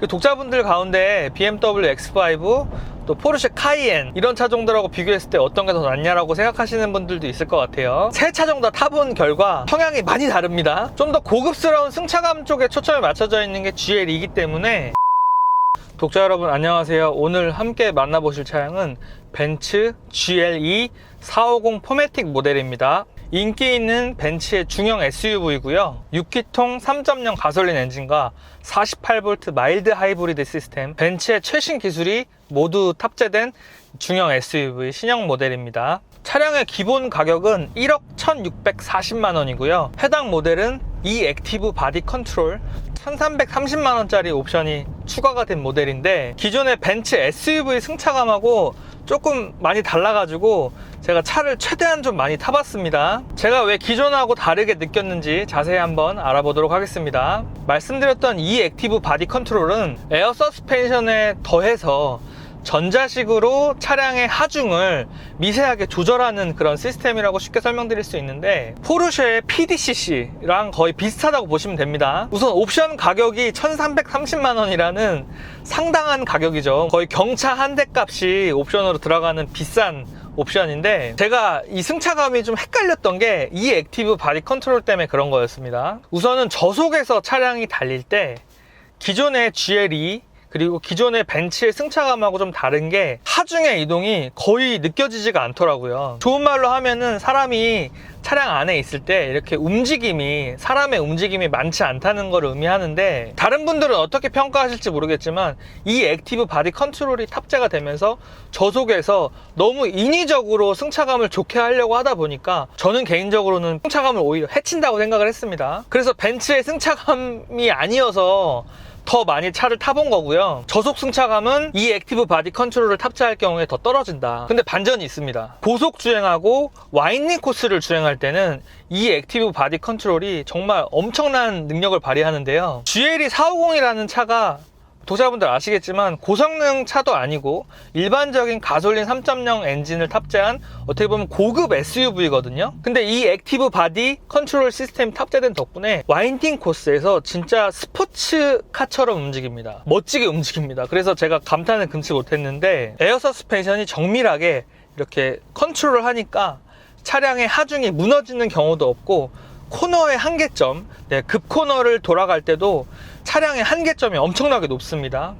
독자분들 가운데 BMW X5 또 포르쉐 카이엔 이런 차종들하고 비교했을 때 어떤 게 더 낫냐라고 생각하시는 분들도 있을 것 같아요. 세 차종 다 타본 결과 성향이 많이 다릅니다. 좀 더 고급스러운 승차감 쪽에 초점이 맞춰져 있는 게 GLE이기 때문에. 독자 여러분 안녕하세요. 오늘 함께 만나보실 차량은 벤츠 GLE 450 포매틱 모델입니다. 인기 있는 벤츠의 중형 SUV고요. 6기통 3.0 가솔린 엔진과 48V 마일드 하이브리드 시스템, 벤츠의 최신 기술이 모두 탑재된 중형 SUV 신형 모델입니다. 차량의 기본 가격은 1억 1,640만 원이고요. 해당 모델은 이 액티브 바디 컨트롤 1,330만 원짜리 옵션이 추가가 된 모델인데, 기존의 벤츠 SUV 승차감하고 조금 많이 달라가지고 제가 차를 최대한 좀 많이 타봤습니다. 제가 왜 기존하고 다르게 느꼈는지 자세히 한번 알아보도록 하겠습니다. 말씀드렸던 이 액티브 바디 컨트롤은 에어 서스펜션에 더해서 전자식으로 차량의 하중을 미세하게 조절하는 그런 시스템이라고 쉽게 설명드릴 수 있는데, 포르쉐의 PDCC랑 거의 비슷하다고 보시면 됩니다. 우선 옵션 가격이 1,330만 원이라는 상당한 가격이죠. 거의 경차 한 대 값이 옵션으로 들어가는 비싼 옵션인데, 제가 이 승차감이 좀 헷갈렸던 게 이 액티브 바디 컨트롤 때문에 그런 거였습니다. 우선은 저속에서 차량이 달릴 때 기존의 GLE 그리고 기존의 벤츠의 승차감하고 좀 다른 게 하중의 이동이 거의 느껴지지가 않더라고요. 좋은 말로 하면은 사람이 차량 안에 있을 때 이렇게 사람의 움직임이 많지 않다는 걸 의미하는데, 다른 분들은 어떻게 평가하실지 모르겠지만 이 액티브 바디 컨트롤이 탑재가 되면서 저속에서 너무 인위적으로 승차감을 좋게 하려고 하다 보니까 저는 개인적으로는 승차감을 오히려 해친다고 생각을 했습니다. 그래서 벤츠의 승차감이 아니어서 더 많이 차를 타본 거고요. 저속 승차감은 이 액티브 바디 컨트롤을 탑재할 경우에 더 떨어진다. 근데 반전이 있습니다. 고속 주행하고 와인딩 코스를 주행할 때는 이 액티브 바디 컨트롤이 정말 엄청난 능력을 발휘하는데요. GLE 450이라는 차가 독자분들 아시겠지만 고성능 차도 아니고 일반적인 가솔린 3.0 엔진을 탑재한 어떻게 보면 고급 SUV거든요. 근데 이 액티브 바디 컨트롤 시스템이 탑재된 덕분에 와인딩 코스에서 진짜 스포츠카처럼 움직입니다. 멋지게 움직입니다. 그래서 제가 감탄을 금치 못했는데, 에어 서스펜션이 정밀하게 이렇게 컨트롤을 하니까 차량의 하중이 무너지는 경우도 없고, 코너의 한계점, 급 코너를 돌아갈 때도 차량의 한계점이 엄청나게 높습니다.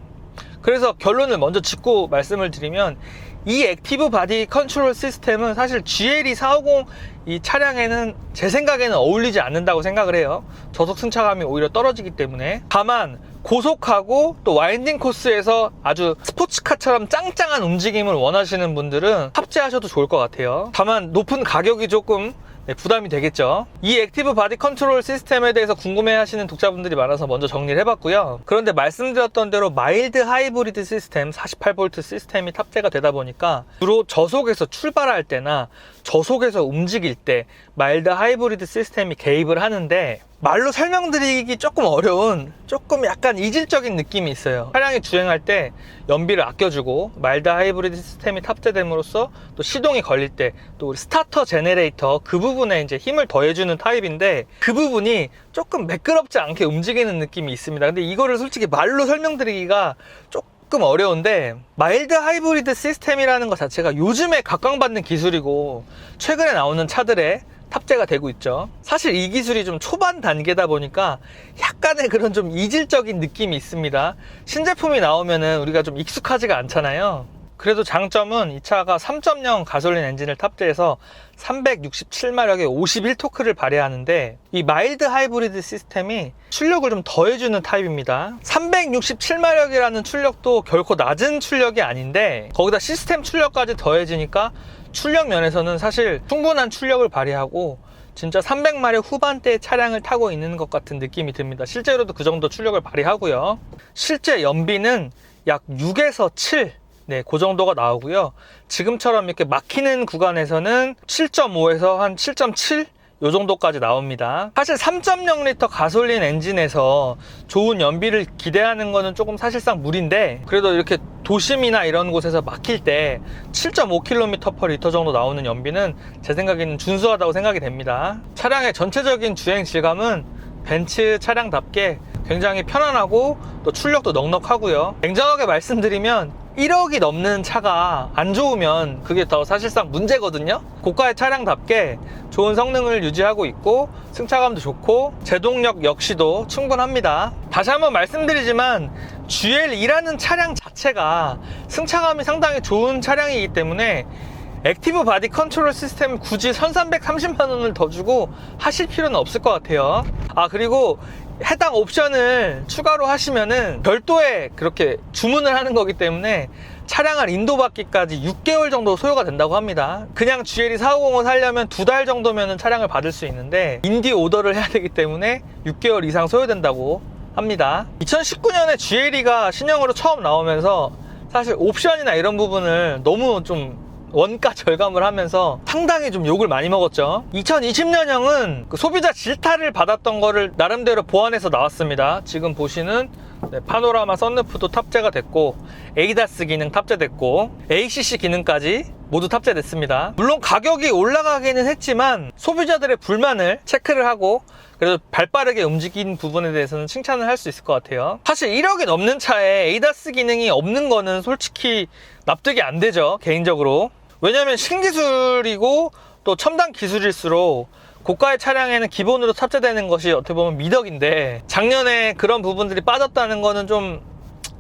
그래서 결론을 먼저 짚고 말씀을 드리면, 이 액티브 바디 컨트롤 시스템은 사실 GLE 450 이 차량에는 제 생각에는 어울리지 않는다고 생각을 해요. 저속 승차감이 오히려 떨어지기 때문에. 다만 고속하고 또 와인딩 코스에서 아주 스포츠카처럼 짱짱한 움직임을 원하시는 분들은 탑재하셔도 좋을 것 같아요. 다만 높은 가격이 조금 부담이 되겠죠. 이 액티브 바디 컨트롤 시스템에 대해서 궁금해하시는 독자분들이 많아서 먼저 정리를 해봤고요. 그런데 말씀드렸던 대로 마일드 하이브리드 시스템 48V 시스템이 탑재가 되다 보니까 주로 저속에서 출발할 때나 저속에서 움직일 때 마일드 하이브리드 시스템이 개입을 하는데, 말로 설명드리기 조금 어려운, 조금 약간 이질적인 느낌이 있어요. 차량이 주행할 때 연비를 아껴주고 마일드 하이브리드 시스템이 탑재됨으로써 또 시동이 걸릴 때 또 우리 스타터 제네레이터 그 부분에 이제 힘을 더해주는 타입인데, 그 부분이 조금 매끄럽지 않게 움직이는 느낌이 있습니다. 근데 이거를 솔직히 말로 설명드리기가 조금 어려운데, 마일드 하이브리드 시스템이라는 것 자체가 요즘에 각광받는 기술이고 최근에 나오는 차들에 탑재가 되고 있죠. 사실 이 기술이 좀 초반 단계다 보니까 약간의 그런 좀 이질적인 느낌이 있습니다. 신제품이 나오면은 우리가 좀 익숙하지가 않잖아요. 그래도 장점은 이 차가 3.0 가솔린 엔진을 탑재해서 367마력의 51토크를 발휘하는데, 이 마일드 하이브리드 시스템이 출력을 좀 더해주는 타입입니다. 367마력이라는 출력도 결코 낮은 출력이 아닌데, 거기다 시스템 출력까지 더해지니까 출력 면에서는 사실 충분한 출력을 발휘하고 진짜 300마력 후반대의 차량을 타고 있는 것 같은 느낌이 듭니다. 실제로도 그 정도 출력을 발휘하고요. 실제 연비는 약 6에서 7, 그 정도가 나오고요. 지금처럼 이렇게 막히는 구간에서는 7.5에서 한 7.7? 요 정도까지 나옵니다. 사실 3.0L 가솔린 엔진에서 좋은 연비를 기대하는 거는 조금 사실상 무리인데, 그래도 이렇게 도심이나 이런 곳에서 막힐 때 7.5km/L 정도 나오는 연비는 제 생각에는 준수하다고 생각이 됩니다. 차량의 전체적인 주행 질감은 벤츠 차량답게 굉장히 편안하고 또 출력도 넉넉하고요. 냉정하게 말씀드리면 1억이 넘는 차가 안 좋으면 그게 더 사실상 문제거든요. 고가의 차량답게 좋은 성능을 유지하고 있고 승차감도 좋고 제동력 역시도 충분합니다. 다시 한번 말씀드리지만 GL2라는 차량 자체가 승차감이 상당히 좋은 차량이기 때문에 액티브 바디 컨트롤 시스템 굳이 1330만원을 더 주고 하실 필요는 없을 것 같아요. 그리고 해당 옵션을 추가로 하시면은 별도의 그렇게 주문을 하는 거기 때문에 차량을 인도받기까지 6개월 정도 소요가 된다고 합니다. 그냥 GLE 450을 사려면 2달 정도면 차량을 받을 수 있는데 인디 오더를 해야 되기 때문에 6개월 이상 소요된다고 합니다. 2019년에 GLE가 신형으로 처음 나오면서 사실 옵션이나 이런 부분을 너무 좀 원가 절감을 하면서 상당히 좀 욕을 많이 먹었죠. 2020년형은 그 소비자 질타를 받았던 거를 나름대로 보완해서 나왔습니다. 지금 보시는 파노라마 썬루프도 탑재가 됐고 ADAS 기능 탑재됐고 ACC 기능까지 모두 탑재됐습니다. 물론 가격이 올라가기는 했지만 소비자들의 불만을 체크를 하고 그래도 발빠르게 움직인 부분에 대해서는 칭찬을 할 수 있을 것 같아요. 사실 1억이 넘는 차에 ADAS 기능이 없는 거는 솔직히 납득이 안 되죠, 개인적으로. 왜냐면 신기술이고 또 첨단 기술일수록 고가의 차량에는 기본으로 탑재되는 것이 어떻게 보면 미덕인데 작년에 그런 부분들이 빠졌다는 거는 좀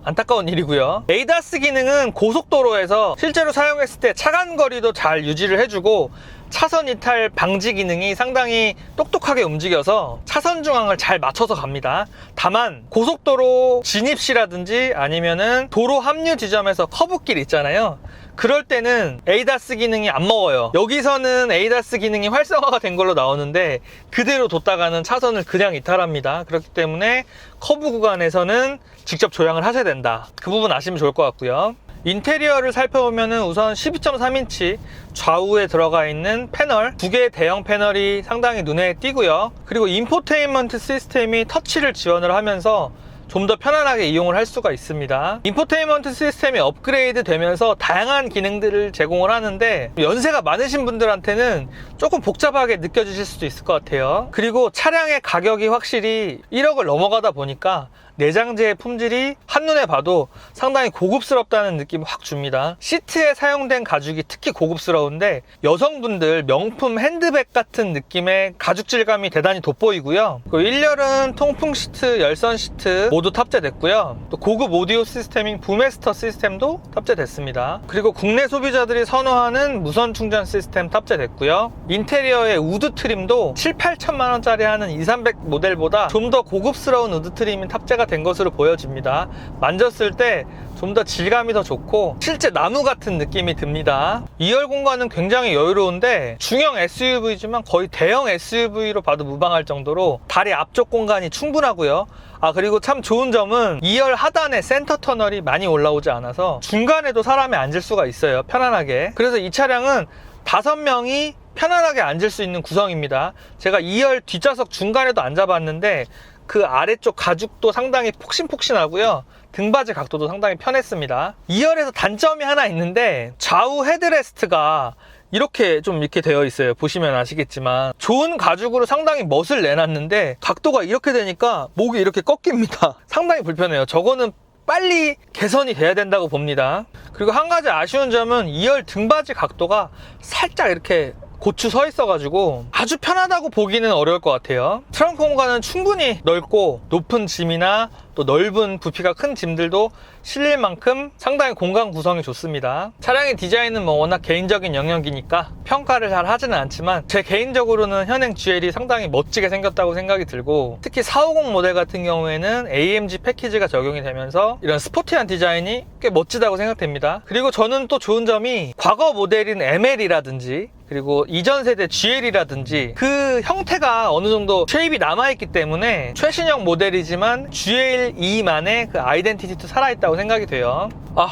안타까운 일이고요. ADAS 기능은 고속도로에서 실제로 사용했을 때 차간거리도 잘 유지를 해주고 차선 이탈 방지 기능이 상당히 똑똑하게 움직여서 차선 중앙을 잘 맞춰서 갑니다. 다만 고속도로 진입시라든지 아니면은 도로 합류 지점에서 커브길 있잖아요. 그럴 때는 ADAS 기능이 안 먹어요. 여기서는 ADAS 기능이 활성화가 된 걸로 나오는데 그대로 뒀다가는 차선을 그냥 이탈합니다. 그렇기 때문에 커브 구간에서는 직접 조향을 하셔야 된다. 그 부분 아시면 좋을 것 같고요. 인테리어를 살펴보면 우선 12.3인치 좌우에 들어가 있는 패널 2개의 대형 패널이 상당히 눈에 띄고요. 그리고 인포테인먼트 시스템이 터치를 지원을 하면서 좀 더 편안하게 이용을 할 수가 있습니다. 인포테인먼트 시스템이 업그레이드 되면서 다양한 기능들을 제공을 하는데 연세가 많으신 분들한테는 조금 복잡하게 느껴지실 수도 있을 것 같아요. 그리고 차량의 가격이 확실히 1억을 넘어가다 보니까 내장재의 품질이 한눈에 봐도 상당히 고급스럽다는 느낌을 확 줍니다. 시트에 사용된 가죽이 특히 고급스러운데 여성분들 명품 핸드백 같은 느낌의 가죽 질감이 대단히 돋보이고요. 1열은 통풍 시트, 열선 시트 모두 탑재됐고요. 또 고급 오디오 시스템인 부메스터 시스템도 탑재됐습니다. 그리고 국내 소비자들이 선호하는 무선 충전 시스템 탑재됐고요. 인테리어의 우드 트림도 7-8천만 원짜리 하는 200-300 모델보다 좀 더 고급스러운 우드 트림이 탑재가 된 것으로 보여집니다. 만졌을 때 좀 더 질감이 더 좋고 실제 나무 같은 느낌이 듭니다. 2열 공간은 굉장히 여유로운데 중형 SUV지만 거의 대형 SUV로 봐도 무방할 정도로 다리 앞쪽 공간이 충분하고요. 그리고 참 좋은 점은 2열 하단에 센터 터널이 많이 올라오지 않아서 중간에도 사람이 앉을 수가 있어요, 편안하게. 그래서 이 차량은 5명이 편안하게 앉을 수 있는 구성입니다. 제가 2열 뒷좌석 중간에도 앉아봤는데 그 아래쪽 가죽도 상당히 폭신폭신하고요. 등받이 각도도 상당히 편했습니다. 2열에서 단점이 하나 있는데 좌우 헤드레스트가 이렇게 되어 있어요. 보시면 아시겠지만 좋은 가죽으로 상당히 멋을 내놨는데 각도가 이렇게 되니까 목이 이렇게 꺾입니다. 상당히 불편해요. 저거는 빨리 개선이 돼야 된다고 봅니다. 그리고 한 가지 아쉬운 점은 2열 등받이 각도가 살짝 이렇게 고추 서 있어가지고 아주 편하다고 보기는 어려울 것 같아요. 트렁크 공간은 충분히 넓고 높은 짐이나 또 넓은 부피가 큰 짐들도 실릴 만큼 상당히 공간 구성이 좋습니다. 차량의 디자인은 워낙 개인적인 영역이니까 평가를 잘 하지는 않지만 제 개인적으로는 현행 GL이 상당히 멋지게 생겼다고 생각이 들고 특히 450 모델 같은 경우에는 AMG 패키지가 적용이 되면서 이런 스포티한 디자인이 꽤 멋지다고 생각됩니다. 그리고 저는 또 좋은 점이 과거 모델인 ML이라든지 그리고 이전 세대 GL이라든지 그 형태가 어느 정도 쉐입이 남아있기 때문에 최신형 모델이지만 GL2만의 그 아이덴티티도 살아있다고 생각이 돼요.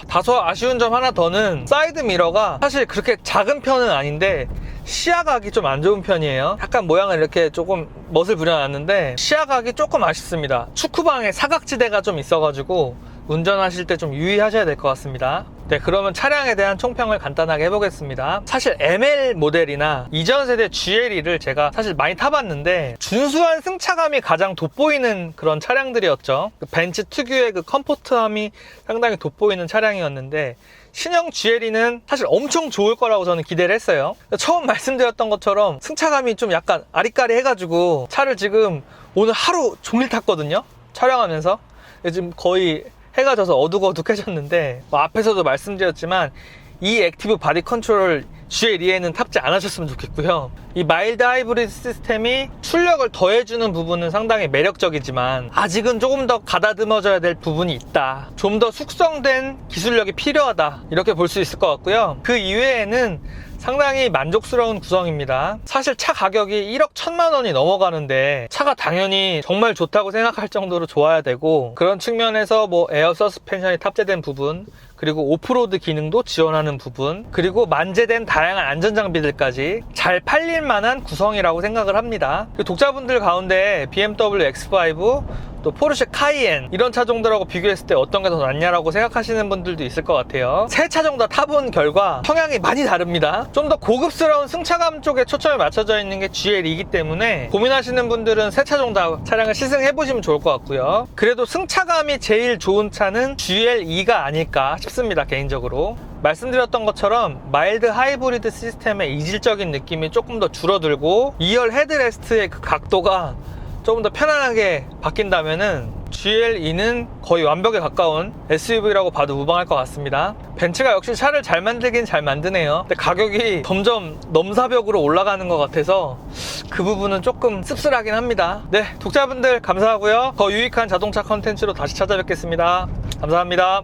다소 아쉬운 점 하나 더는 사이드 미러가 사실 그렇게 작은 편은 아닌데 시야각이 좀 안 좋은 편이에요. 약간 모양을 이렇게 조금 멋을 부려놨는데 시야각이 조금 아쉽습니다. 축구방에 사각지대가 좀 있어가지고 운전하실 때 좀 유의하셔야 될 것 같습니다. 네, 그러면 차량에 대한 총평을 간단하게 해보겠습니다. 사실 ML 모델이나 이전 세대 GLE를 제가 사실 많이 타봤는데 준수한 승차감이 가장 돋보이는 그런 차량들이었죠. 그 벤츠 특유의 그 컴포트함이 상당히 돋보이는 차량이었는데 신형 GLE는 사실 엄청 좋을 거라고 저는 기대를 했어요. 처음 말씀드렸던 것처럼 승차감이 좀 약간 아리까리 해가지고 차를 지금 오늘 하루 종일 탔거든요, 촬영하면서. 요즘 거의 해가 져서 어둑어둑해졌는데, 앞에서도 말씀드렸지만 이 액티브 바디 컨트롤 GLE에는 탑재 안 하셨으면 좋겠고요. 이 마일드 하이브리드 시스템이 출력을 더해주는 부분은 상당히 매력적이지만 아직은 조금 더 가다듬어져야 될 부분이 있다, 좀 더 숙성된 기술력이 필요하다, 이렇게 볼 수 있을 것 같고요. 그 이외에는 상당히 만족스러운 구성입니다. 사실 차 가격이 1억 1천만 원이 넘어가는데 차가 당연히 정말 좋다고 생각할 정도로 좋아야 되고, 그런 측면에서 뭐 에어 서스펜션이 탑재된 부분, 그리고 오프로드 기능도 지원하는 부분, 그리고 만재된 다양한 안전장비들까지 잘 팔릴 만한 구성이라고 생각을 합니다. 독자분들 가운데 BMW X5, 또 포르쉐 카이엔 이런 차종들하고 비교했을 때 어떤 게 더 낫냐라고 생각하시는 분들도 있을 것 같아요. 세 차종 다 타본 결과 성향이 많이 다릅니다. 좀 더 고급스러운 승차감 쪽에 초점이 맞춰져 있는 게 GLE이기 때문에 고민하시는 분들은 세 차종 다 차량을 시승해보시면 좋을 것 같고요. 그래도 승차감이 제일 좋은 차는 GLE가 아닐까 싶습니다, 개인적으로. 말씀드렸던 것처럼 마일드 하이브리드 시스템의 이질적인 느낌이 조금 더 줄어들고 2열 헤드레스트의 그 각도가 조금 더 편안하게 바뀐다면은 GLE는 거의 완벽에 가까운 SUV라고 봐도 무방할 것 같습니다. 벤츠가 역시 차를 잘 만들긴 잘 만드네요. 근데 가격이 점점 넘사벽으로 올라가는 것 같아서 그 부분은 조금 씁쓸하긴 합니다. 네, 독자분들 감사하고요. 더 유익한 자동차 컨텐츠로 다시 찾아뵙겠습니다. 감사합니다.